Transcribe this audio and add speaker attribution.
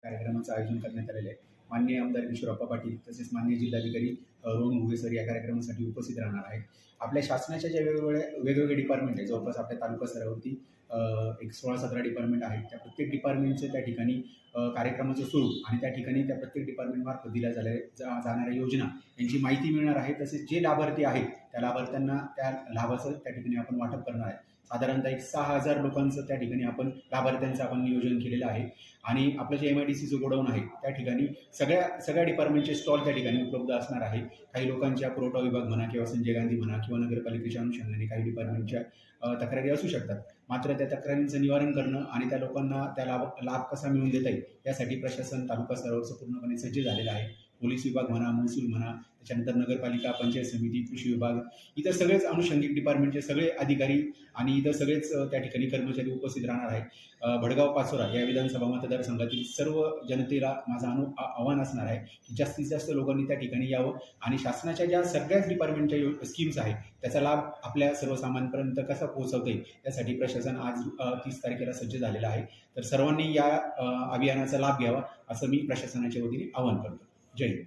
Speaker 1: कार्यक्रमाचं आयोजन करण्यात आलेलं आहे. माननीय आमदार किशोरप्पा पाटील तसेच माननीय जिल्हाधिकारी रोहन घुगे सर या कार्यक्रमासाठी उपस्थित राहणार आहेत. आपल्या शासनाच्या ज्या वेगवेगळे डिपार्टमेंट आहे, जवळपास आपल्या तालुका स्तरावरती एक 16-17 डिपार्टमेंट आहेत. त्या प्रत्येक डिपार्टमेंटचं त्या ठिकाणी कार्यक्रमाचं स्वरूप आणि त्या ठिकाणी त्या प्रत्येक डिपार्टमेंटमार्फत दिल्या जाणाऱ्या योजना यांची माहिती मिळणार आहे. तसेच जे लाभार्थी आहेत त्या लाभार्थ्यांना त्या लाभाचं त्या ठिकाणी आपण वाटप करणार आहे. साधारणतः एक 6,000 लोकांचं त्या ठिकाणी आपण लाभार्थ्यांचं आपण नियोजन केलेलं आहे. आणि आपलं जे MIDCचं गोडाऊन आहे त्या ठिकाणी सगळ्या डिपार्टमेंटचे स्टॉल त्या ठिकाणी उपलब्ध असणार आहे. काही लोकांच्या पुरवठा विभाग म्हणा किंवा संजय गांधी म्हणा किंवा नगरपालिकेच्या अनुषंगाने काही डिपार्टमेंटच्या तक्रारी असू शकतात. मात्र त्या तक्रारींचं निवारण करणं आणि त्या लोकांना त्या लाभ कसा मिळवून देता येईल यासाठी प्रशासन तालुका स्तरावरचं पूर्णपणे सज्ज झालेलं आहे. पोलीस विभाग म्हणा, महसूल म्हणा, त्याच्यानंतर नगरपालिका, पंचायत समिती, कृषी विभाग, इतर सगळेच अनुषंगिक डिपार्टमेंटचे सगळे अधिकारी आणि इतर सगळेच त्या ठिकाणी कर्मचारी उपस्थित राहणार आहेत. भडगाव पाचोरा या विधानसभा मतदारसंघातील सर्व जनतेला माझं आव्हान असणार आहे की जास्तीत जास्त लोकांनी त्या ठिकाणी यावं आणि शासनाच्या ज्या सगळ्याच डिपार्टमेंटच्या स्कीम्स आहेत त्याचा लाभ आपल्या सर्वसामान्यांपर्यंत कसा पोहोचवता येईल यासाठी प्रशासन आज 30 तारखेला सज्ज झालेलं आहे. तर सर्वांनी या अभियानाचा लाभ घ्यावा असं मी प्रशासनाच्या वतीने आवाहन करतो. जय हिंद.